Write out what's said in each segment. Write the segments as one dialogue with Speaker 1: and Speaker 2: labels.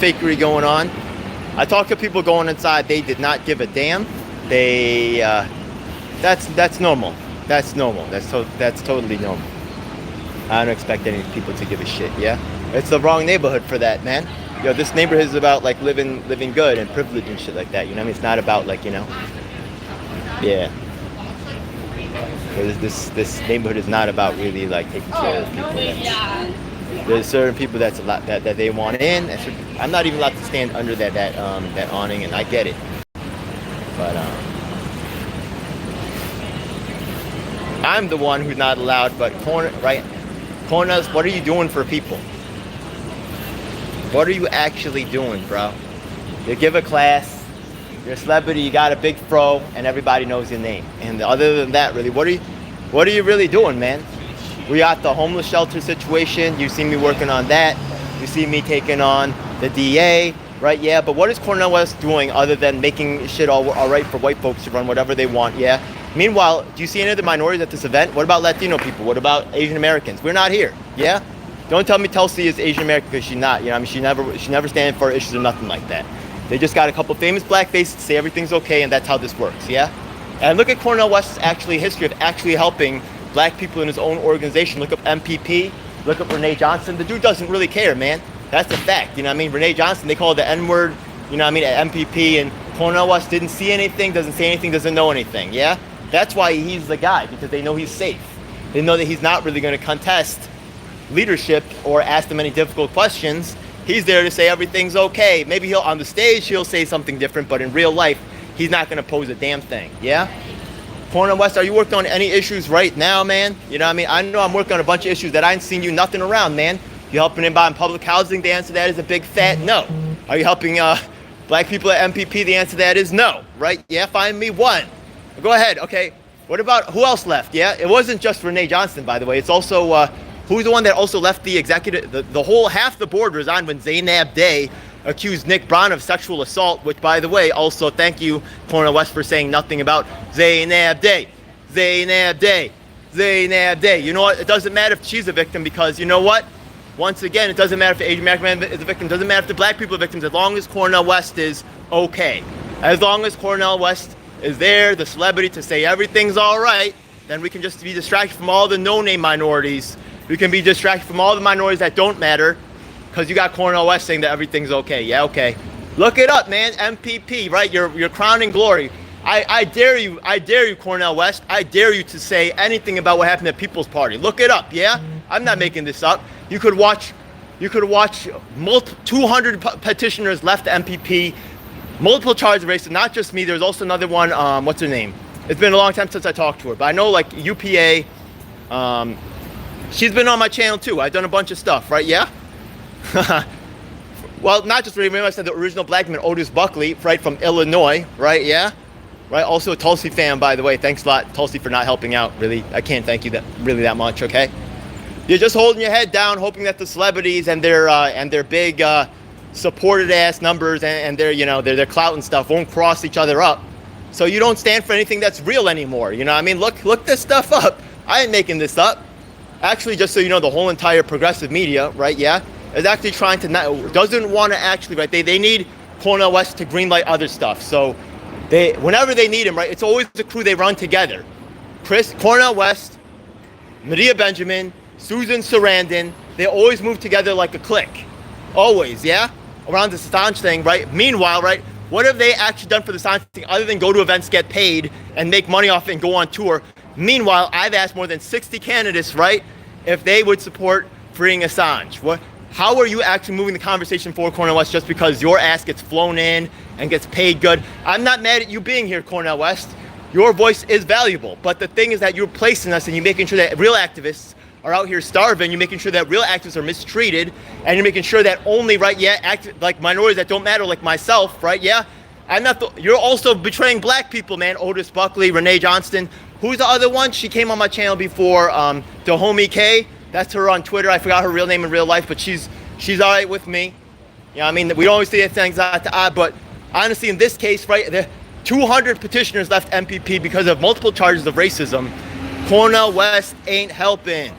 Speaker 1: fakery going on. I talked to people going inside. They did not give a damn. That's normal. That's normal. That's totally normal. I don't expect any people to give a shit. Yeah, it's the wrong neighborhood for that, man. This neighborhood is about like living good and privilege and shit like that. You know what I mean? It's not about like yeah. This neighborhood is not about really like taking care of people. There's certain people that they want in. I'm not even allowed to stand under that awning, and I get it. But I'm the one who's not allowed. But Corners, what are you doing for people? What are you actually doing, bro? You give a class, you're a celebrity, you got a big fro, and everybody knows your name. And other than that, really, what are you really doing, man? We got the homeless shelter situation. You see me working on that. You see me taking on the DA, right? Yeah, but what is Cornel West doing other than making shit all right for white folks to run whatever they want? Yeah. Meanwhile, do you see any of the minorities at this event? What about Latino people? What about Asian Americans? We're not here. Yeah. Don't tell me Tulsi is Asian American, because she's not. I mean, she never standing for issues or nothing like that. They just got a couple famous black faces to say everything's okay, and that's how this works. Yeah. And look at Cornel West's history of actually helping black people in his own organization. Look up MPP. Look up Renee Johnson. The dude doesn't really care, man. That's a fact. You know what I mean? Renee Johnson, they call it the N-word. You know what I mean? At MPP, and Cornel West didn't see anything, doesn't say anything, doesn't know anything. Yeah. That's why he's the guy, because they know he's safe. They know that he's not really going to contest leadership or ask them any difficult questions. He's there to say everything's okay. Maybe on the stage he'll say something different, but in real life he's not going to pose a damn thing. Yeah. Cornel West, are you working on any issues right now, man? You know what I mean? I know I'm working on a bunch of issues that I ain't seen you nothing around, man. You helping anybody in public housing? The answer to that is a big fat no. Are you helping black people at MPP? The answer to that is no, right? Yeah, find me one. Go ahead. Okay. What about who else left? Yeah, it wasn't just Renee Johnson, by the way. It's also who's the one that also left the executive, the whole half the board resigned when Zainab Day accused Nick Brown of sexual assault, which, by the way, also thank you, Cornel West, for saying nothing about Zainab Day. Zainab Day. Zainab Day. You know what? It doesn't matter if she's a victim, because you know what? Once again, it doesn't matter if the Asian American man is a victim. It doesn't matter if the black people are victims, as long as Cornel West is okay. As long as Cornel West is there, the celebrity, to say everything's all right, then we can just be distracted from all the no-name minorities. We can be distracted from all the minorities that don't matter, because you got Cornel West saying that everything's okay. Yeah, okay. Look it up, man. MPP, right? Your crowning glory. I dare you, Cornel West. I dare you to say anything about what happened at People's Party. Look it up, yeah? I'm not making this up. You could watch 200 petitioners left the MPP, multiple charges of racism, not just me. There's also another one, what's her name? It's been a long time since I talked to her, but I know, like, UPA, she's been on my channel too. I've done a bunch of stuff, right? Yeah? Well, not just remember I said the original black man, Otis Buckley, right, from Illinois, right? Yeah? Right? Also a Tulsi fan, by the way. Thanks a lot, Tulsi, for not helping out. Really, I can't thank you that much, okay? You're just holding your head down, hoping that the celebrities and their big supported ass numbers and their clout and stuff won't cross each other up. So you don't stand for anything that's real anymore. You know what I mean? Look this stuff up. I ain't making this up. Actually, just so you know, the whole entire progressive media, right? Yeah, is actually trying to doesn't want to actually, right? They need Cornel West to greenlight other stuff. So whenever they need him, right? It's always the crew they run together. Cornel West, Medea Benjamin, Susan Sarandon. They always move together like a clique. Always, yeah? Around the Assange thing, right? Meanwhile, right? What have they actually done for the Assange thing other than go to events, get paid, and make money off it and go on tour? Meanwhile, I've asked more than 60 candidates, right, if they would support freeing Assange. How are you actually moving the conversation forward, Cornel West, just because your ass gets flown in and gets paid good? I'm not mad at you being here, Cornel West. Your voice is valuable. But the thing is that you're placing us and you're making sure that real activists are out here starving. You're making sure that real activists are mistreated, and you're making sure that only, right, yeah, like minorities that don't matter, like myself, right, yeah, you're also betraying black people, man. Otis Buckley, Renee Johnston. Who's the other one? She came on my channel before, Dahomey K. That's her on Twitter. I forgot her real name in real life, but she's all right with me. You know what I mean? We don't always say things eye to eye, but honestly, in this case, right, the 200 petitioners left MPP because of multiple charges of racism. Cornel West ain't helping.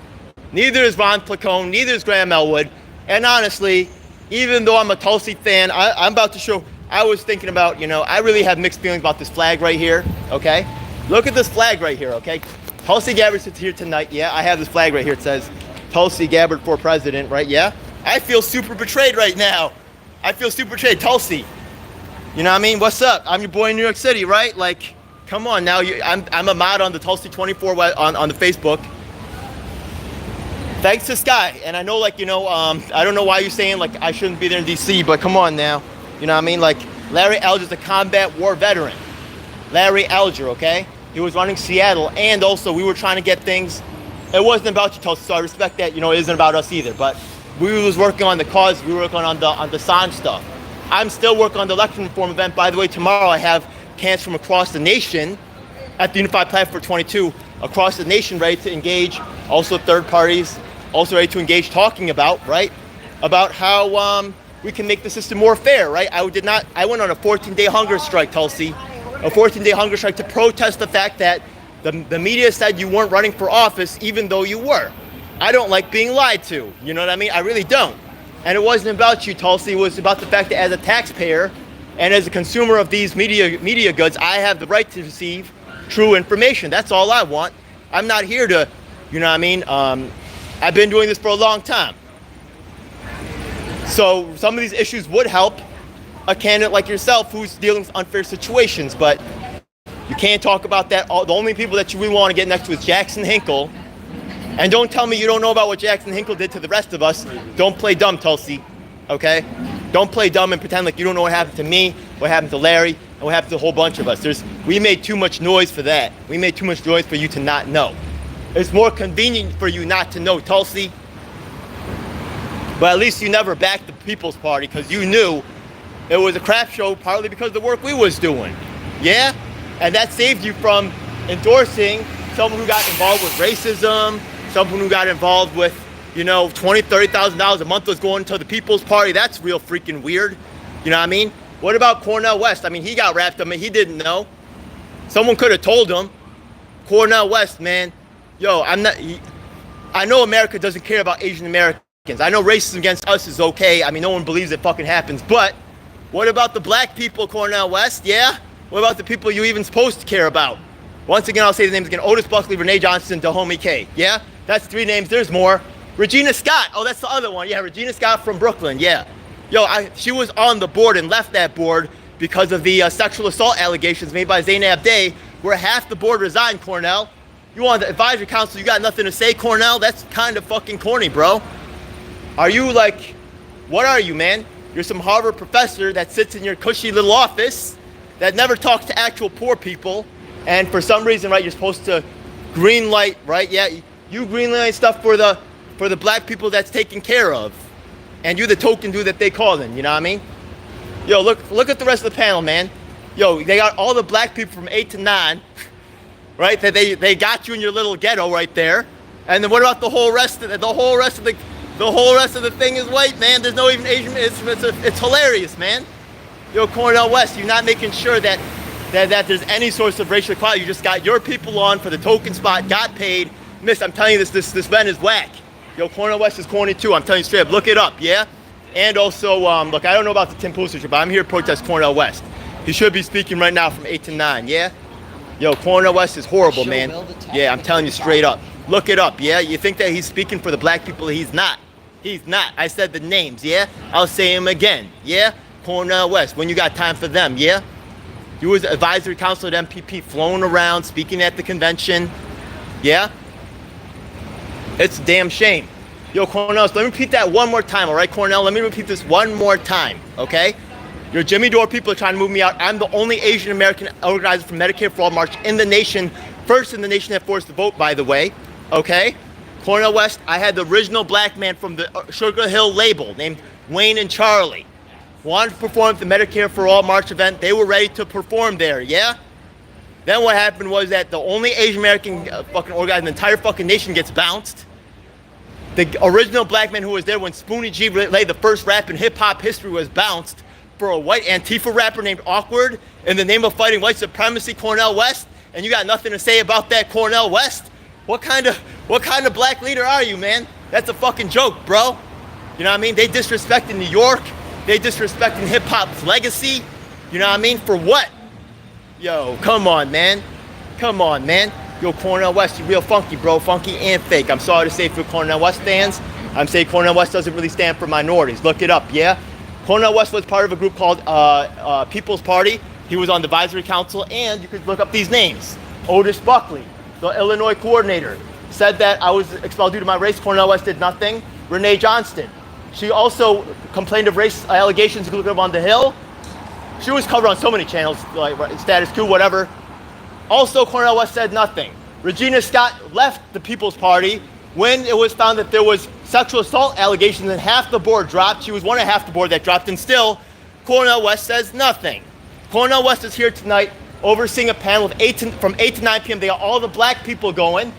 Speaker 1: Neither is Ron Placone, neither is Graham Elwood. And honestly, even though I'm a Tulsi fan, I'm about to show, I was thinking about, you know, I really have mixed feelings about this flag right here, okay? Look at this flag right here, okay? Tulsi Gabbard sits here tonight, yeah? I have this flag right here. It says Tulsi Gabbard for president, right? Yeah? I feel super betrayed right now. I feel super betrayed. Tulsi, you know what I mean? What's up? I'm your boy in New York City, right? Like, come on now. I'm a mod on the Tulsi 24 on the Facebook. Thanks to Sky. And I know, like, you know, I don't know why you're saying, like, I shouldn't be there in D.C., but come on now. You know what I mean? Like, Larry Elder's a combat war veteran. Larry Elder, okay? He was running Seattle, and also we were trying to get things. It wasn't about you, Tulsi, so I respect that. You know, it isn't about us either. But we was working on the cause. We were working on the Assange stuff. I'm still working on the election reform event. By the way, tomorrow I have candidates from across the nation at the Unified Platform 22, across the nation, ready to engage. Also third parties, also ready to engage, talking about, right, about how we can make the system more fair, right? I went on a 14-day hunger strike, Tulsi, a 14-day hunger strike to protest the fact that the media said you weren't running for office, even though you were. I don't like being lied to, you know what I mean? I really don't. And it wasn't about you, Tulsi. It was about the fact that as a taxpayer and as a consumer of these media goods, I have the right to receive true information. That's all I want. I'm not here to, you know what I mean? I've been doing this for a long time. So some of these issues would help a candidate like yourself who's dealing with unfair situations, but you can't talk about that. The only people that you really want to get next to is Jackson Hinkle. And don't tell me you don't know about what Jackson Hinkle did to the rest of us. Don't play dumb, Tulsi, okay? Don't play dumb and pretend like you don't know what happened to me, what happened to Larry, and what happened to a whole bunch of us. We made too much noise for that. We made too much noise for you to not know. It's more convenient for you not to know, Tulsi. But at least you never backed the People's Party because you knew it was a crap show partly because of the work we was doing. Yeah? And that saved you from endorsing someone who got involved with racism, someone who got involved with, you know, $20,000, $30,000 a month was going to the People's Party. That's real freaking weird. You know what I mean? What about Cornel West? I mean, he got wrapped up and he didn't know. Someone could have told him. Cornel West, man. Yo, I know America doesn't care about Asian Americans. I know racism against us is okay. I mean, no one believes it fucking happens. But what about the black people, Cornel West? Yeah? What about the people you even supposed to care about? Once again, I'll say the names again. Otis Buckley, Renee Johnson, Dahomey K. Yeah? That's 3 names. There's more. Regina Scott. Oh, that's the other one. Yeah, Regina Scott from Brooklyn. Yeah. Yo, she was on the board and left that board because of the sexual assault allegations made by Zainab Day, where half the board resigned, Cornel. You on the advisory council, you got nothing to say, Cornel? That's kind of fucking corny, bro. Are you like, what are you, man? You're some Harvard professor that sits in your cushy little office that never talks to actual poor people. And for some reason, right, you're supposed to green light, right? Yeah, you green light stuff for the black people that's taken care of. And you're the token dude that they call them, you know what I mean? Yo, look at the rest of the panel, man. Yo, they got all the black people from 8 to 9, right? That they got you in your little ghetto right there. And then what about the whole rest of the whole rest of the thing is white, man. There's no even Asian. It's hilarious, man. Yo, Cornel West, you're not making sure that there's any source of racial equality. You just got your people on for the token spot, got paid. Miss, I'm telling you this man is whack. Yo, Cornel West is corny too. I'm telling you straight up. Look it up, yeah? And also, look, I don't know about the Tim Pool situation, but I'm here to protest Cornel West. He should be speaking right now from 8 to 9, yeah? Yo, Cornel West is horrible, man. Yeah, I'm telling you straight up. Look it up, yeah? You think that he's speaking for the black people? He's not. He's not. I said the names, yeah? I'll say him again, yeah? Cornel West, when you got time for them, yeah? You was advisory council at MPP, flown around, speaking at the convention, yeah? It's a damn shame. Yo, Cornel, let me repeat that one more time, all right, Cornel? Let me repeat this one more time, okay? Your Jimmy Dore people are trying to move me out. I'm the only Asian American organizer for Medicare for All March in the nation. First in the nation that forced the vote, by the way, okay? Cornel West, I had the original black man from the Sugar Hill label named Wayne and Charlie. Wanted to perform at the Medicare for All March event. They were ready to perform there, yeah? Then what happened was that the only Asian American fucking organizer in the entire fucking nation gets bounced. The original black man who was there when Spoonie G laid the first rap in hip-hop history was bounced for a white Antifa rapper named Awkward in the name of fighting white supremacy, Cornel West, and you got nothing to say about that, Cornel West? What kind of black leader are you, man? That's a fucking joke, bro. You know what I mean? They disrespecting New York. They disrespecting hip hop's legacy. You know what I mean? For what? Yo, come on, man. Come on, man. Yo, Cornel West, you real funky, bro. Funky and fake. I'm sorry to say for Cornel West fans. I'm saying Cornel West doesn't really stand for minorities. Look it up, yeah? Cornel West was part of a group called People's Party. He was on the advisory council, and you could look up these names. Otis Buckley, the Illinois coordinator, said that I was expelled due to my race. Cornel West did nothing. Renee Johnston, she also complained of race allegations. You can look up on The Hill. She was covered on so many channels, like Status Quo, whatever. Also, Cornel West said nothing. Regina Scott left the People's Party when it was found that there was sexual assault allegations and half the board dropped. She was one of half the board that dropped, and still, Cornel West says nothing. Cornel West is here tonight overseeing a panel of from 8 to 9 p.m. They got all the black people going.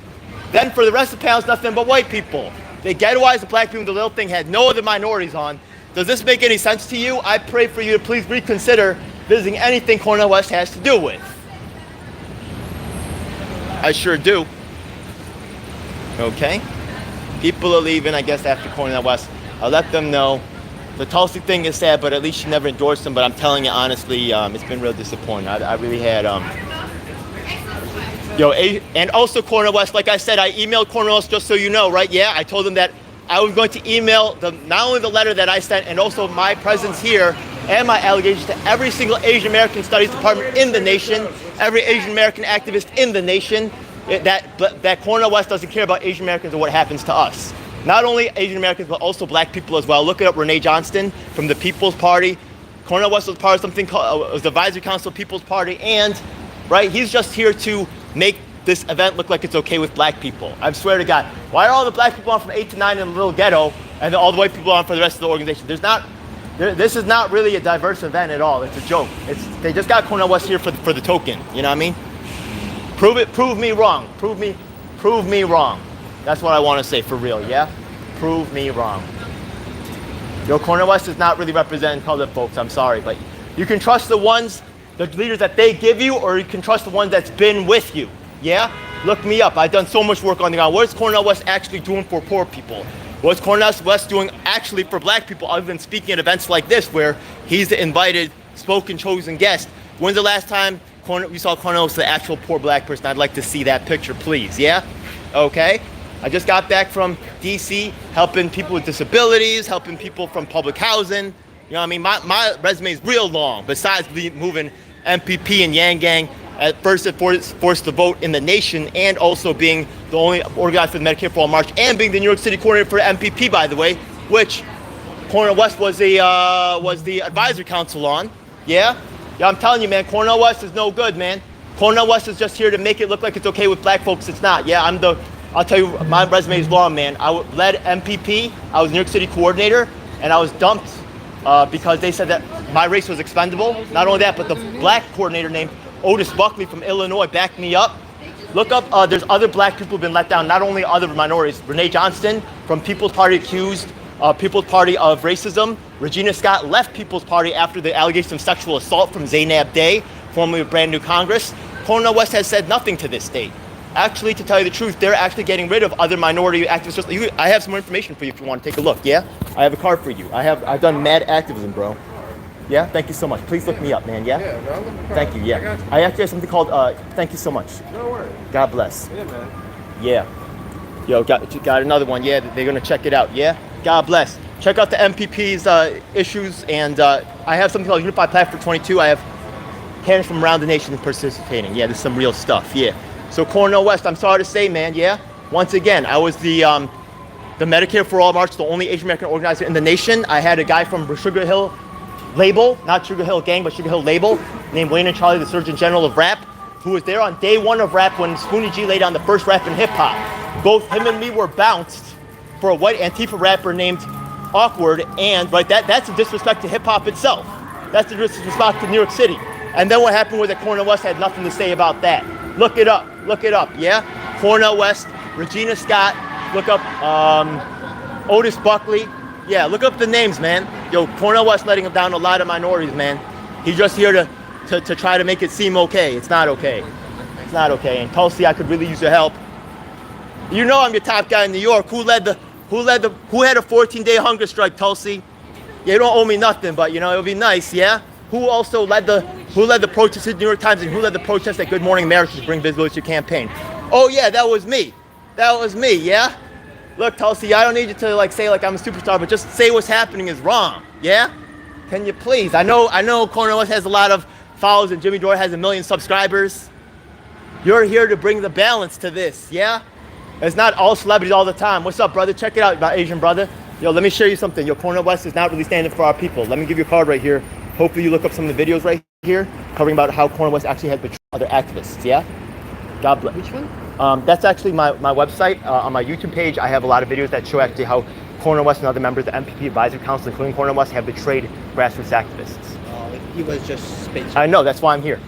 Speaker 1: Then for the rest of the panel, it's nothing but white people. They ghettoized the black people. The little thing had no other minorities on. Does this make any sense to you? I pray for you to please reconsider visiting anything Cornel West has to do with. I sure do. Okay? People are leaving, I guess, after Cornel West. I'll let them know. The Tulsi thing is sad, but at least she never endorsed him. But I'm telling you honestly, it's been real disappointing. I really had, and also Cornel West, like I said, I emailed Cornel West just so you know, right? Yeah, I told him that I was going to email not only the letter that I sent and also my presence here and my allegations to every single Asian American Studies department in the nation, every Asian American activist in the nation, that Cornel West doesn't care about Asian Americans or what happens to us. Not only Asian Americans, but also black people as well. Look it up, Renee Johnston from the People's Party. Cornel West was part of something called was the Advisory Council of People's Party, and right, he's just here to make this event look like it's okay with black people. I swear to God. Why are all the black people on from 8 to 9 in a little ghetto, and all the white people on for the rest of the organization? This is not really a diverse event at all. It's a joke. They just got Cornel West here for the token. You know what I mean? Prove me wrong. Prove me wrong. That's what I want to say for real, yeah? Prove me wrong. Yo, Cornel West is not really representing colored folks, I'm sorry, but you can trust the leaders that they give you, or you can trust the ones that's been with you, yeah? Look me up. I've done so much work on the ground. What is Cornel West actually doing for poor people? What's Cornel West doing actually for black people other than speaking at events like this where he's the invited, spoken, chosen guest? When's the last time we saw Cornel West, the actual poor black person? I'd like to see that picture, please, yeah? Okay? I just got back from DC, helping people with disabilities, helping people from public housing. You know what I mean? My resume is real long, besides moving MPP and Yang Gang at first it forced the vote in the nation, and also being the only organizer for the Medicare for All March, and being the New York City coordinator for MPP, by the way, which Cornel West was the advisory council on. Yeah, I'm telling you, man, Cornel West is no good, man. Cornel West is just here to make it look like it's okay with black folks. It's not. Yeah, I'll tell you, my resume is long, man. I led MPP. I was New York City coordinator, and I was dumped because they said that my race was expendable. Not only that, but the black coordinator named Otis Buckley from Illinois backed me up. Look up, there's other black people who've been let down, not only other minorities. Renee Johnston from People's Party accused People's Party of racism. Regina Scott left People's Party after the allegation of sexual assault from Zainab Day, formerly of Brand New Congress. Cornel West has said nothing to this date. Actually, to tell you the truth, they're actually getting rid of other minority activists. I have some more information for you if you want to take a look, yeah? I have a card for you. I've done mad activism, bro. Yeah, thank you so much. Please look me up, man, yeah?
Speaker 2: Yeah, no,
Speaker 1: thank you, yeah. I actually have something called, thank you so much.
Speaker 2: No worries.
Speaker 1: God bless.
Speaker 2: Yeah, man.
Speaker 1: Yeah. Yo, got another one, yeah? They're going to check it out, yeah? God bless. Check out the MPP's issues, and I have something called Unified Platform 22. I have candidates from around the nation participating. Yeah, this is some real stuff, yeah. So Cornel West, I'm sorry to say, man, yeah? Once again, I was the Medicare for All March, the only Asian American organizer in the nation. I had a guy from Sugar Hill Label, not Sugar Hill Gang, but Sugar Hill Label, named Wayne and Charlie, the Surgeon General of Rap, who was there on day one of rap when Spoonie G laid down the first rap in hip hop. Both him and me were bounced for a white Antifa rapper named Awkward, and right, that's a disrespect to hip hop itself. That's a disrespect to New York City. And then what happened was that Cornel West had nothing to say about that. Look it up, yeah? Cornel West, Regina Scott, look up Otis Buckley. Yeah, look up the names, man. Yo, Cornel West letting down a lot of minorities, man. He's just here to try to make it seem okay. It's not okay. It's not okay. And Tulsi, I could really use your help. You know I'm your top guy in New York. Who led Who had a 14-day hunger strike, Tulsi? Yeah, you don't owe me nothing, but you know, it would be nice, yeah? Who led the protests at the New York Times, and who led the protests at Good Morning America to bring visibility to your campaign? Oh yeah, that was me. That was me, yeah? Look, Tulsi, I don't need you to like say like I'm a superstar, but just say what's happening is wrong, yeah? Can you please? I know Cornel West has a lot of followers and Jimmy Dore has 1 million subscribers. You're here to bring the balance to this, yeah? It's not all celebrities all the time. What's up, brother? Check it out, my Asian brother. Yo, let me show you something. Yo, Cornel West is not really standing for our people. Let me give you a card right here. Hopefully you look up some of the videos right here covering about how Cornel West actually has betrayed other activists, yeah? God bless.
Speaker 2: Which one?
Speaker 1: That's actually my website. On my YouTube page, I have a lot of videos that show actually how Cornel West and other members of the MPP Advisory Council, including Cornel West, have betrayed grassroots activists.
Speaker 2: He was just spaced.
Speaker 1: I know, that's why I'm here.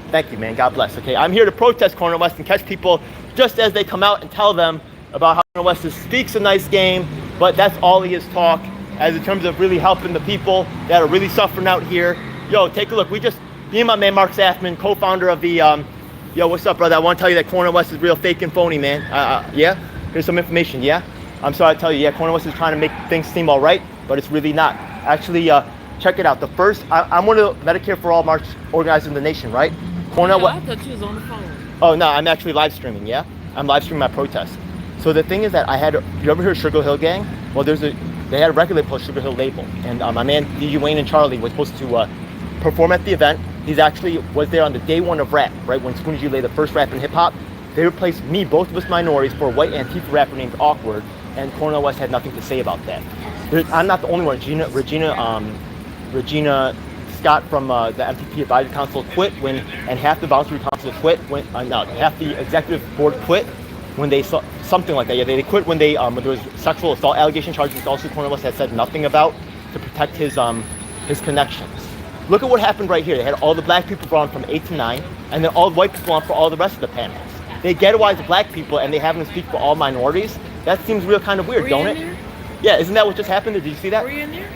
Speaker 1: Thank you, man. God bless. Okay, I'm here to protest Cornel West and catch people just as they come out and tell them about how Cornel West speaks a nice game, but that's all he is talk. As in terms of really helping the people that are really suffering out here. Yo, take a look. Me and my man Mark Saffman, co-founder of the, yo, what's up, brother? I want to tell you that Cornel West is real fake and phony, man. Yeah? Here's some information, yeah? I'm sorry to tell you, yeah, Cornel West is trying to make things seem all right, but it's really not. Actually, check it out. I'm one of the Medicare for All march organizers in the nation, right? Cornel West.
Speaker 3: I thought you was on the phone.
Speaker 1: Oh, no, I'm actually live streaming, yeah? I'm live streaming my protest. So the thing is that you ever heard of Sugar Hill Gang? Well, they had a record label called Sugar Hill Label. And my man, DJ Wayne and Charlie was supposed to perform at the event. He's actually was there on the day one of rap, right? When Spoonie G laid the first rap in hip hop. They replaced me, both of us minorities, for a white Antifa rapper named Awkward. And Cornel West had nothing to say about that. I'm not the only one. Regina Scott from the MPP Advisory Council quit and half the voluntary council quit half the executive board quit when they saw something like that. Yeah, they quit when there was sexual assault allegation charges. Also, Cornel West had said nothing about to protect his connections. Look at what happened right here. They had all the black people on from 8 to 9, and then all the white people on for all the rest of the panels. They ghettoized the black people, and they have them speak for all minorities. That seems real kind of weird, don't it?
Speaker 3: There?
Speaker 1: Yeah, isn't that what just happened? Did you see that?
Speaker 3: Were you in there?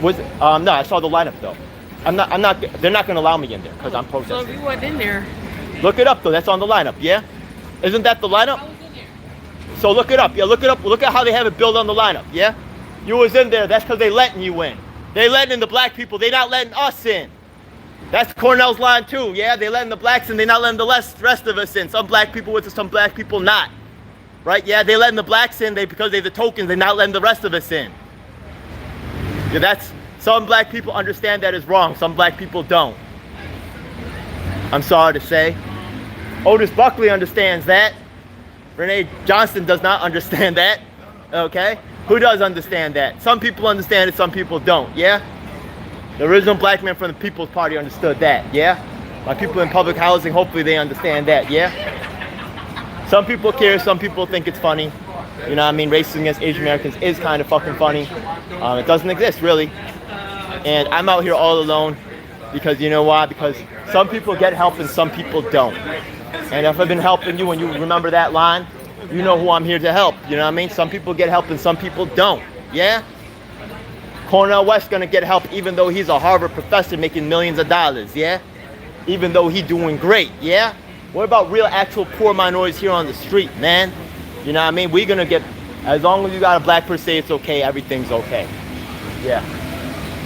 Speaker 1: No, I saw the lineup though. I'm not. They're not going to allow me in there because I'm protesting.
Speaker 3: So if you wasn't in there,
Speaker 1: Look it up though. That's on the lineup. Yeah, isn't that the lineup?
Speaker 3: I was in there.
Speaker 1: So look it up. Yeah, look it up. Look at how they have it built on the lineup. Yeah, you was in there. That's because they letting you in. They letting in the black people. They not letting us in. That's Cornel's line too. Yeah, they letting the blacks in. They not letting the rest of us in. Some black people with us, some black people not. Right? Yeah, they letting the blacks in. Because they're the tokens. They not letting the rest of us in. Yeah, that's. Some black people understand that is wrong. Some black people don't. I'm sorry to say. Otis Buckley understands that. Renee Johnston does not understand that. Okay? Who does understand that? Some people understand it, some people don't. Yeah? The original black man from the People's Party understood that. Yeah? My people in public housing, hopefully they understand that. Yeah? Some people care, some people think it's funny. You know what I mean? Racism against Asian Americans is kind of fucking funny. It doesn't exist, really. And I'm out here all alone because you know why? Because some people get help and some people don't. And if I've been helping you and you remember that line, you know who I'm here to help. You know what I mean? Some people get help and some people don't. Yeah? Cornel West gonna get help even though he's a Harvard professor making millions of dollars. Yeah? Even though he's doing great. Yeah? What about real actual poor minorities here on the street, man? You know what I mean? We're gonna get, as long as you got a black person say it's okay, everything's okay. Yeah.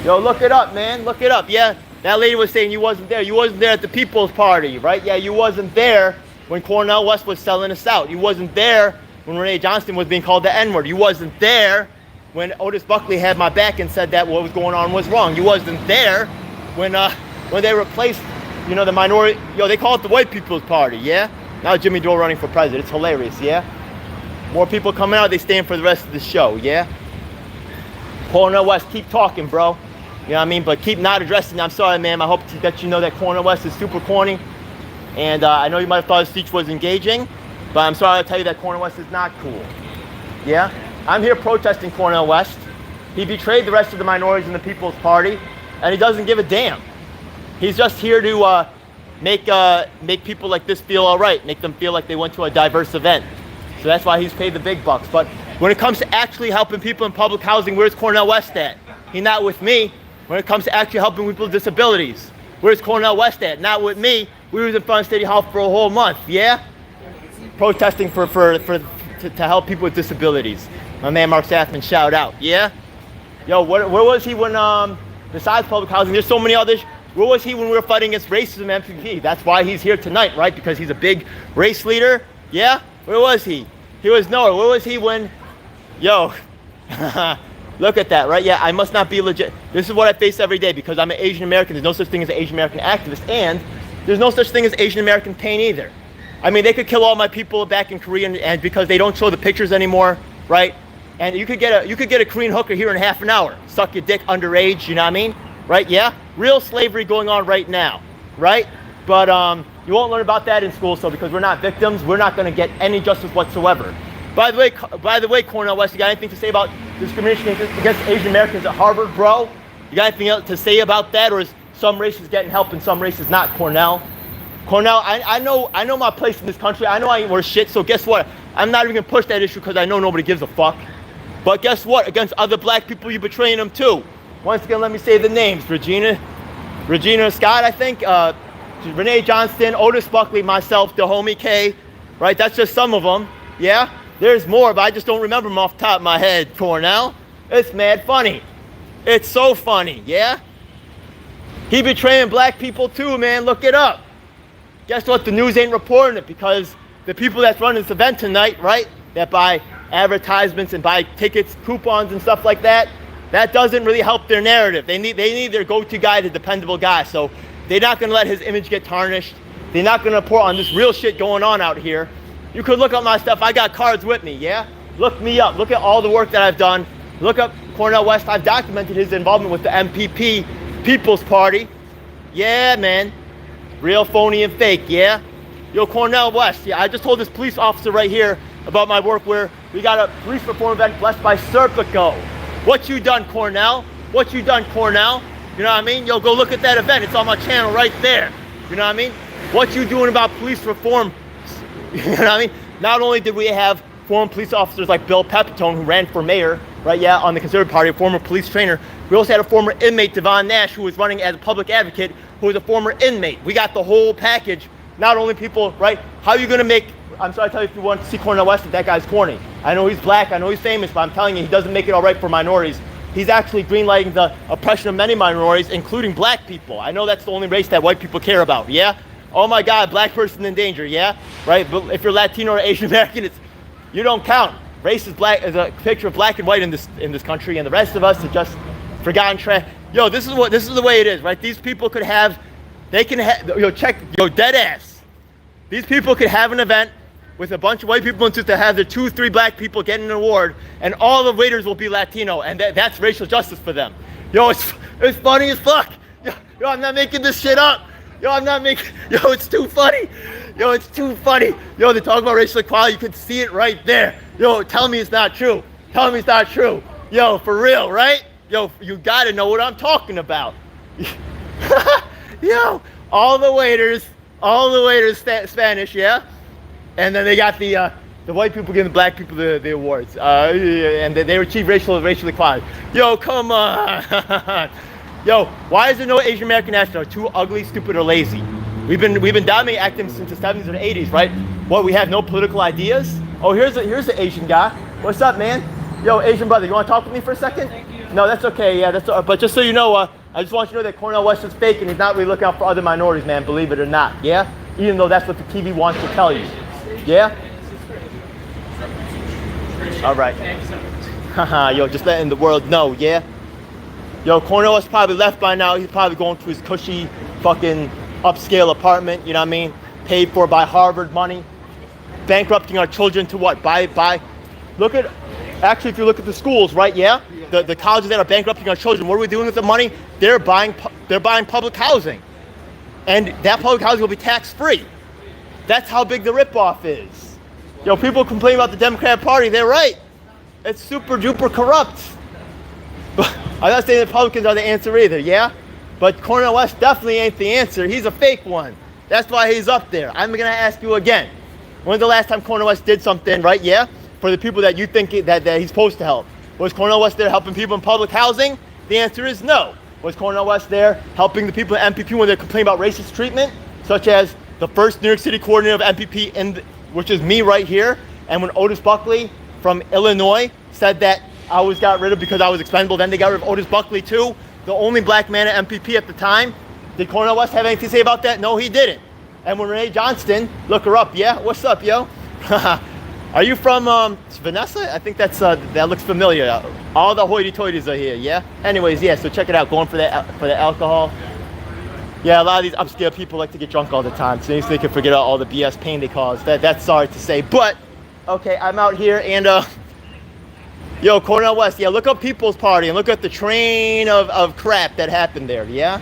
Speaker 1: Yo, look it up, man. Look it up. Yeah, that lady was saying you wasn't there. You wasn't there at the People's Party, right? Yeah, you wasn't there when Cornel West was selling us out. You wasn't there when Renee Johnston was being called the N-word. You wasn't there when Otis Buckley had my back and said that what was going on was wrong. You wasn't there when they replaced, you know, the minority. Yo, they call it the White People's Party. Yeah. Now Jimmy Dore running for president. It's hilarious. Yeah. More people coming out. They staying for the rest of the show. Yeah. Cornel West, keep talking, bro. You know what I mean? But keep not addressing. I'm sorry, ma'am. I hope that you know that Cornel West is super corny. And I know you might have thought his speech was engaging, but I'm sorry to tell you that Cornel West is not cool. Yeah? I'm here protesting Cornel West. He betrayed the rest of the minorities in the People's Party, and he doesn't give a damn. He's just here to make people like this feel all right, make them feel like they went to a diverse event. So that's why he's paid the big bucks. But when it comes to actually helping people in public housing, where's Cornel West at? He's not with me. When it comes to actually helping people with disabilities, where's Cornel West at? Not with me. We was in front of City Hall for a whole month, yeah? Protesting to help people with disabilities. My man Mark Saffman, shout out. Yeah? Yo, where was he when, besides public housing, there's so many others. Where was he when we were fighting against racism MPP? That's why he's here tonight, right? Because he's a big race leader. Yeah? Where was he? He was nowhere. Where was he when, yo, look at that, right? Yeah, I must not be legit. This is what I face every day because I'm an Asian American. There's no such thing as an Asian American activist. And there's no such thing as Asian American pain either. I mean, they could kill all my people back in Korea and because they don't show the pictures anymore, right? And you could get a Korean hooker here in half an hour. Suck your dick underage, you know what I mean? Right? Yeah? Real slavery going on right now, right? But you won't learn about that in school, so because we're not victims, we're not going to get any justice whatsoever. By the way, Cornel West, you got anything to say about discrimination against Asian Americans at Harvard, bro? You got anything else to say about that, or is some races getting help and some races not, Cornel? Cornel, I know my place in this country. I know I ain't worth shit, so guess what? I'm not even going to push that issue because I know nobody gives a fuck. But guess what? Against other black people, you're betraying them too. Once again, let me say the names. Regina Scott, I think. Renee Johnston, Otis Buckley, myself, the homie K. Right? That's just some of them. Yeah? There's more, but I just don't remember them off the top of my head, Cornell. It's mad funny. It's so funny, yeah? He betraying black people too, man. Look it up. Guess what? The news ain't reporting it because the people that's running this event tonight, right? That buy advertisements and buy tickets, coupons and stuff like that, that doesn't really help their narrative. They need their go-to guy, the dependable guy. So they're not going to let his image get tarnished. They're not going to report on this real shit going on out here. You could look up my stuff. I got cards with me, yeah? Look me up. Look at all the work that I've done. Look up Cornel West. I've documented his involvement with the MPP People's Party. Yeah, man. Real, phony, and fake, yeah? Yo, Cornel West, yeah, I just told this police officer right here about my work where we got a police reform event blessed by Serpico. What you done, Cornel? What you done, Cornel? You know what I mean? Yo, go look at that event. It's on my channel right there. You know what I mean? What you doing about police reform? You know what I mean? Not only did we have former police officers like Bill Pepitone, who ran for mayor, right, yeah, on the Conservative Party, a former police trainer. We also had a former inmate, Devon Nash, who was running as a public advocate, who was a former inmate. We got the whole package. Not only people, right? How are you going to make, I'm sorry to tell you if you want to see Cornel West, that guy's corny. I know he's black, I know he's famous, but I'm telling you, he doesn't make it all right for minorities. He's actually greenlighting the oppression of many minorities, including black people. I know that's the only race that white people care about, yeah? Oh my God, black person in danger, yeah? Right? But if you're Latino or Asian American, you don't count. Race is black, is a picture of black and white in this country, and the rest of us are just forgotten trash. Yo, this is the way it is, right? These people could have, dead ass. These people could have an event with a bunch of white people in suits that have their 2-3 black people getting an award, and all the waiters will be Latino, and that's racial justice for them. Yo, it's funny as fuck. Yo, I'm not making this shit up. Yo, it's too funny. Yo, it's too funny. Yo, they talk about racial equality, you can see it right there. Yo, tell me it's not true. Tell me it's not true. Yo, for real, right? Yo, you gotta know what I'm talking about. Yo, all the waiters Spanish, yeah? And then they got the white people giving the black people the awards. And they achieve racial equality. Yo, come on. Yo, why is there no Asian American astronauts? Too ugly, stupid, or lazy? We've been dominating acting since the 70s or the 80s, right? What, we have no political ideas? Oh, here's an Asian guy. What's up, man? Yo, Asian brother, you want to talk with me for a second?
Speaker 3: Thank you.
Speaker 1: No, that's okay. Yeah, but just so you know, I just want you to know that Cornel West is fake and he's not really looking out for other minorities, man, believe it or not, yeah? Even though that's what the TV wants to tell you, yeah? All right. Haha, yo, just letting the world know, yeah? Yo, Cornel West probably left by now. He's probably going to his cushy fucking upscale apartment, you know what I mean? Paid for by Harvard money. Bankrupting our children to what? Look at, actually, if you look at the schools, right, yeah? The colleges that are bankrupting our children, what are we doing with the money? They're buying public housing. And that public housing will be tax-free. That's how big the ripoff is. Yo, people complain about the Democratic Party, they're right. It's super duper corrupt. But I'm not saying the Republicans are the answer either, yeah? But Cornel West definitely ain't the answer. He's a fake one. That's why he's up there. I'm gonna ask you again. When's the last time Cornel West did something, right, yeah? For the people that you think that he's supposed to help. Was Cornel West there helping people in public housing? The answer is no. Was Cornel West there helping the people at MPP when they're complaining about racist treatment? Such as the first New York City coordinator of MPP, which is me right here, and when Otis Buckley from Illinois said that I was got rid of because I was expendable. Then they got rid of Otis Buckley too, the only black man at MPP at the time. Did Cornel West have anything to say about that? No, he didn't. And when Renee Johnston, look her up, yeah? What's up, yo? Are you from Vanessa? I think that's that looks familiar. All the hoity-toities are here, yeah? Anyways, yeah, so check it out. Going for the alcohol. Yeah, a lot of these upscale people like to get drunk all the time, so they can forget all the BS pain they cause. That's sorry to say, but okay, I'm out here and yo, Cornel West, yeah, look up People's Party and look at the train of crap that happened there, yeah?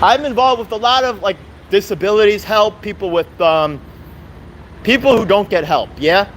Speaker 1: I'm involved with a lot of like disabilities help, people with people who don't get help, yeah?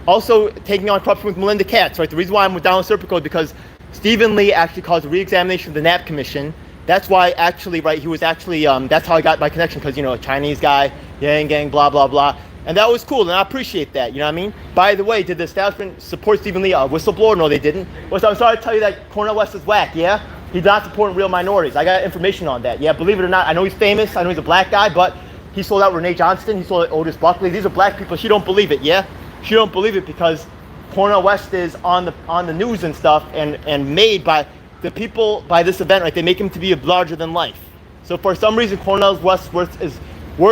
Speaker 1: Also taking on corruption with Melinda Katz, right? The reason why I'm with Down with Serpico is because Stephen Lee actually caused a re-examination of the Knapp Commission. That's why actually, right, he was actually, that's how I got my connection, because, you know, a Chinese guy, Yang Gang, blah, blah, blah. And that was cool, and I appreciate that, you know what I mean? By the way, did the establishment support Stephen Lee, a whistleblower? No, they didn't. Well, so I'm sorry to tell you that Cornel West is whack, yeah? He's not supporting real minorities. I got information on that, yeah? Believe it or not, I know he's famous, I know he's a black guy, but he sold out Renee Johnston, he sold out Otis Buckley. These are black people. She don't believe it, yeah? She don't believe it because Cornel West is on the news and stuff and made by the people by this event, right? They make him to be larger than life. So for some reason, Cornel West's word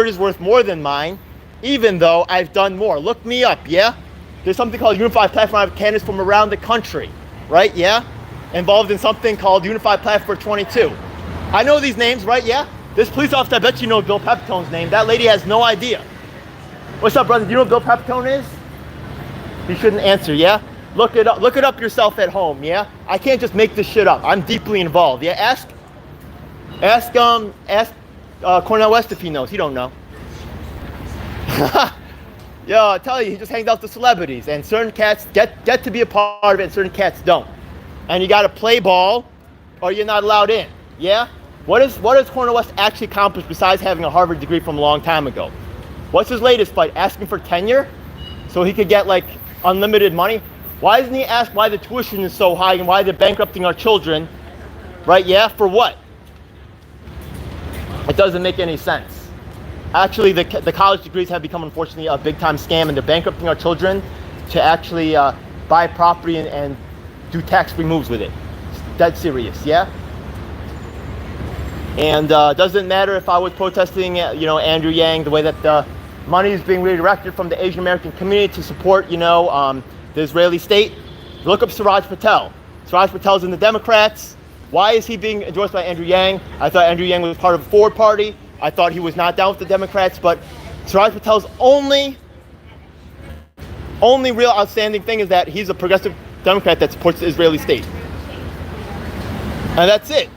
Speaker 1: is worth more than mine, even though I've done more. Look me up, yeah? There's something called Unified Platform. I have candidates from around the country, right? Yeah? Involved in something called Unified Platform 22. I know these names, right? Yeah? This police officer, I bet you know Bill Pepitone's name. That lady has no idea. What's up, brother? Do you know what Bill Pepitone is? You shouldn't answer, yeah? Look it up yourself at home, yeah? I can't just make this shit up. I'm deeply involved, yeah? Ask Cornel West if he knows. He don't know. Yo, I tell you, he just hangs out with celebrities, and certain cats get to be a part of it, and certain cats don't. And you got to play ball, or you're not allowed in. Yeah. What has Cornel West actually accomplished besides having a Harvard degree from a long time ago? What's his latest fight? Asking for tenure, so he could get like unlimited money. Why doesn't he ask why the tuition is so high and why they're bankrupting our children? Right? Yeah. For what? It doesn't make any sense. Actually, the college degrees have become, unfortunately, a big-time scam, and they're bankrupting our children to actually buy property and do tax-free moves with it. It's dead serious, yeah? And doesn't matter if I was protesting, you know, Andrew Yang, the way that the money is being redirected from the Asian American community to support, you know, the Israeli state. Look up Siraj Patel. Siraj Patel's in the Democrats. Why is he being endorsed by Andrew Yang? I thought Andrew Yang was part of the Ford Party. I thought he was not down with the Democrats, but Siraj Patel's only real outstanding thing is that he's a progressive Democrat that supports the Israeli state. And that's it.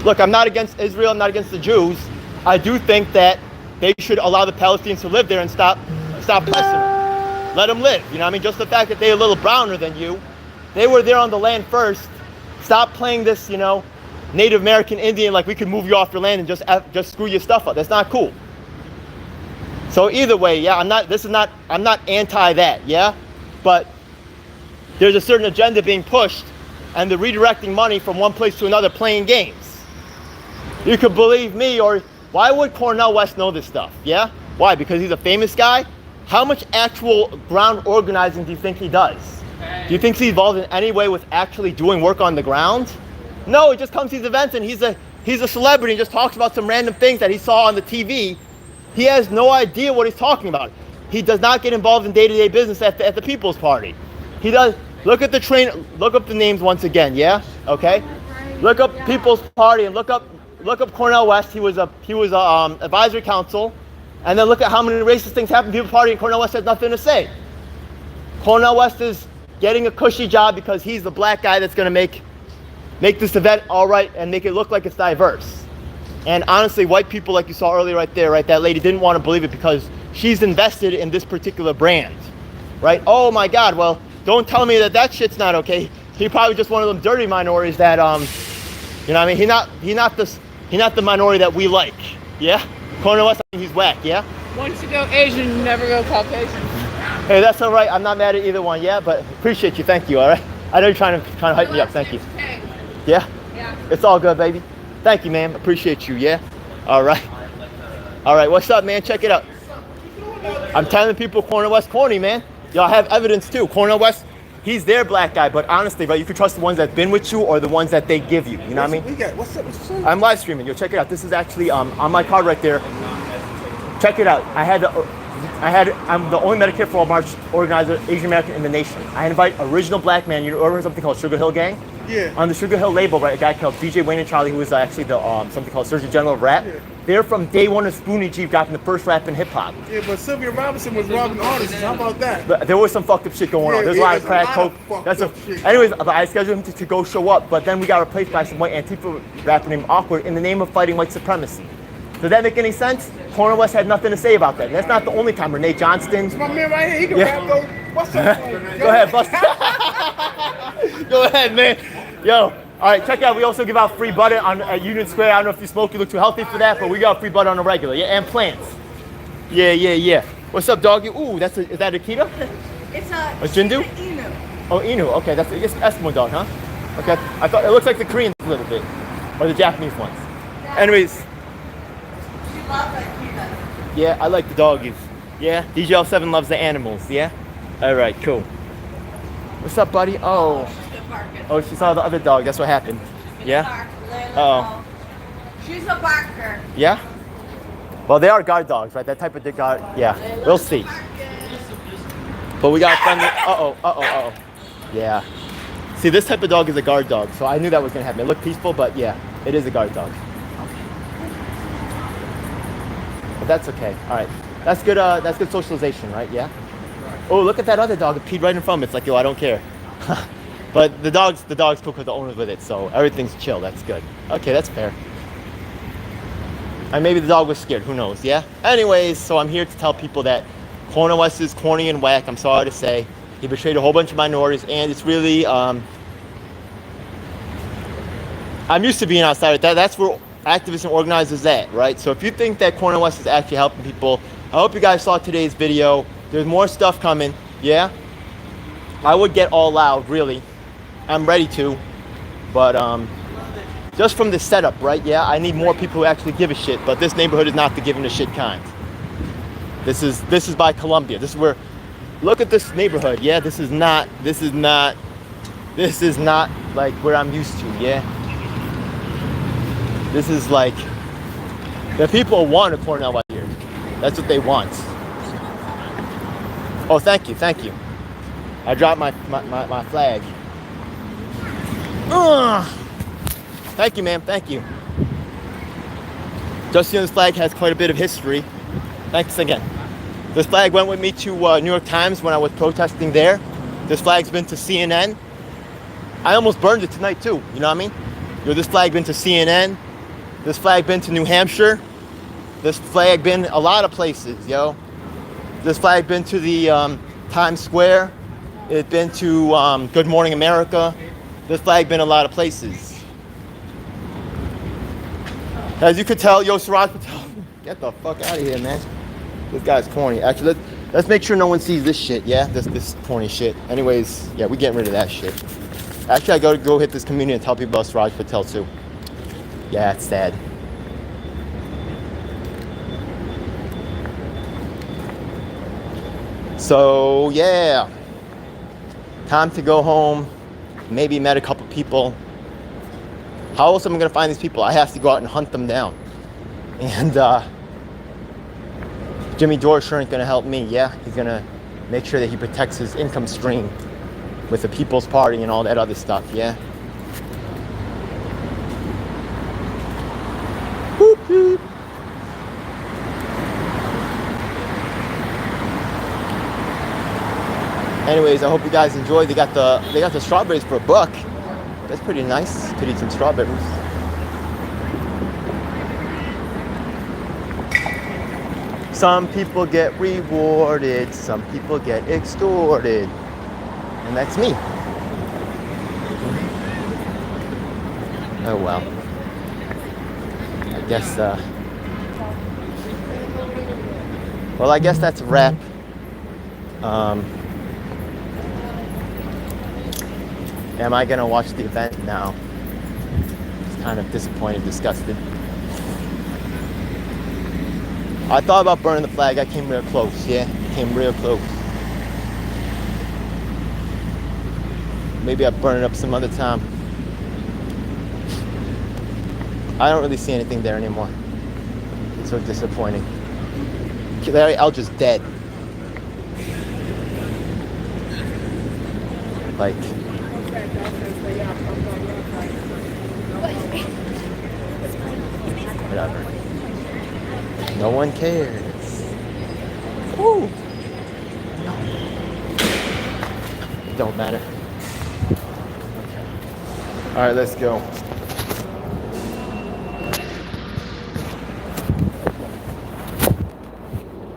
Speaker 1: Look, I'm not against Israel, I'm not against the Jews. I do think that they should allow the Palestinians to live there and stop pressing them. Let them live, you know what I mean? Just the fact that they're a little browner than you. They were there on the land first. Stop playing this, you know, Native American Indian, like we could move you off your land and just screw your stuff up. That's not cool. So either way, yeah, I'm not anti that, yeah? But there's a certain agenda being pushed and they're redirecting money from one place to another playing games. You could believe me, or why would Cornel West know this stuff, yeah? Why? Because he's a famous guy? How much actual ground organizing do you think he does? Do you think he's involved in any way with actually doing work on the ground? No, he just comes to these events and he's a celebrity and just talks about some random things that he saw on the TV. He has no idea what he's talking about. He does not get involved in day-to-day business at the People's Party. He does. Look at the train. Look up the names once again. Yeah. Okay. Look up People's Party and look up Cornel West. He was advisory council, and then look at how many racist things happened to People's Party, and Cornel West has nothing to say. Cornel West is getting a cushy job because he's the black guy that's going to make this event all right and make it look like it's diverse. And honestly, white people, like you saw earlier right there, right, that lady didn't want to believe it because she's invested in this particular brand, right? Oh my God, well, don't tell me that shit's not okay. He probably just one of them dirty minorities that, you know what I mean? He's not the minority that we like, yeah? Cornel West, I think he's whack, yeah?
Speaker 3: Once you go Asian, you never go Caucasian.
Speaker 1: Hey, that's all right. I'm not mad at either one, yeah? But appreciate you, thank you, all right? I know you're trying to hype me up, thank you. Yeah?
Speaker 3: Yeah.
Speaker 1: It's all good, baby. Thank you, man. Appreciate you, yeah? All right. All right, what's up, man? Check it out. I'm telling people Cornel West corny, man. Y'all have evidence too. Cornel West, he's their black guy, but honestly, right, you can trust the ones that've been with you or the ones that they give you. You know what I mean?
Speaker 2: We got, what's up? What's up?
Speaker 1: I'm live streaming. Yo, check it out. This is actually on my card right there. Check it out. I'm the only Medicare for All March organizer, Asian American in the nation. I invite original black man. You know something called Sugar Hill Gang?
Speaker 2: Yeah.
Speaker 1: On the Sugar Hill label, right, a guy called DJ Wayne and Charlie, who was actually the something called Surgeon General of Rap.
Speaker 2: Yeah.
Speaker 1: They're from day one of Spoonie G dropping the first rap in hip hop.
Speaker 2: Yeah, but Sylvia Robinson was robbing artists. How about that?
Speaker 1: But there was some fucked up shit going on. There's a lot of crack, coke. Anyways, I scheduled him to go show up, but then we got replaced by some white Antifa rapper named Awkward in the name of fighting white supremacy. Does that make any sense? Cornel West had nothing to say about that. And that's not the only time. Renee Johnston.
Speaker 2: My man right here, he can
Speaker 1: Yeah.
Speaker 2: rap though. What's up?
Speaker 1: Go ahead, bust. Go ahead, man. Yo, all right, check out. We also give out free butter at Union Square. I don't know if you smoke, you look too healthy for that, but we got free butter on the regular. Yeah, and plants. Yeah. What's up, doggy? Ooh, is that Akita?
Speaker 4: It's a
Speaker 1: Jindu?
Speaker 4: Inu.
Speaker 1: Oh, Inu. Okay, that's it's Eskimo dog, huh? Okay. I thought it looks like the Koreans a little bit, or the Japanese ones. Anyways,
Speaker 4: She loves Akita.
Speaker 1: yeah, I like the doggies. Yeah, DGL7 loves the animals. Yeah. All right, cool. What's up, buddy? Oh.
Speaker 4: She's a barker.
Speaker 1: Oh, she saw the other dog. That's what happened. Yeah? Uh-oh.
Speaker 4: She's a barker.
Speaker 1: Yeah? Well, they are guard dogs, right? That type of guard. Yeah, we'll see. But we got friendly. Uh-oh. Yeah. See, this type of dog is a guard dog, so I knew that was going to happen. It looked peaceful, but yeah, it is a guard dog. But that's okay. All right. That's good socialization, right? Yeah? Oh, look at that other dog. It peed right in front of me. It's like, yo, I don't care. But the dog's cool because the owner's with it, so everything's chill. That's good. Okay, that's fair. And maybe the dog was scared. Who knows? Yeah? Anyways, so I'm here to tell people that Cornel West is corny and whack. I'm sorry to say. He betrayed a whole bunch of minorities, and it's really, I'm used to being outside of that. That's where activists and organizers at, right? So if you think that Cornel West is actually helping people, I hope you guys saw today's video. There's more stuff coming, yeah? I would get all loud, really. I'm ready to, but just from the setup, right? Yeah, I need more people who actually give a shit, but this neighborhood is not the giving a shit kind. This is by Columbia. This is where, look at this neighborhood, yeah? This is not like where I'm used to, yeah? This is like, the people want a Cornel out here. That's what they want. Oh, thank you. I dropped my flag. Thank you, ma'am. Thank you. Just this flag has quite a bit of history. Thanks again. This flag went with me to New York Times when I was protesting there. This flag's been to CNN. I almost burned it tonight too. You know what I mean? Yo, this flag been to CNN. This flag been to New Hampshire. This flag been a lot of places, yo. This flag been to the Times Square. It's been to Good Morning America. This flag been a lot of places. As you could tell, yo, Suraj Patel, get the fuck out of here, man. This guy's corny. Actually, let's make sure no one sees this shit, yeah? This corny shit. Anyways, yeah, we getting rid of that shit. Actually, I gotta go hit this community and tell people about Suraj Patel too. Yeah, it's sad. So, yeah. Time to go home. Maybe met a couple people. How else am I gonna find these people? I have to go out and hunt them down. And Jimmy Dore sure ain't gonna help me, yeah? He's gonna make sure that he protects his income stream with the People's Party and all that other stuff, yeah? Boop, boop. Anyways, I hope you guys enjoyed. They got the strawberries for $1. That's pretty nice. Could eat some strawberries. Some people get rewarded, some people get extorted. And that's me. Oh well. I guess well, I guess that's a wrap. Am I gonna watch the event? No. Just kind of disappointed, disgusted. I thought about burning the flag. I came real close, yeah? Came real close. Maybe I'll burn it up some other time. I don't really see anything there anymore. It's so disappointing. Larry Eldridge dead. Like, whatever. No one cares. Woo. It don't matter. Okay. All right, let's go.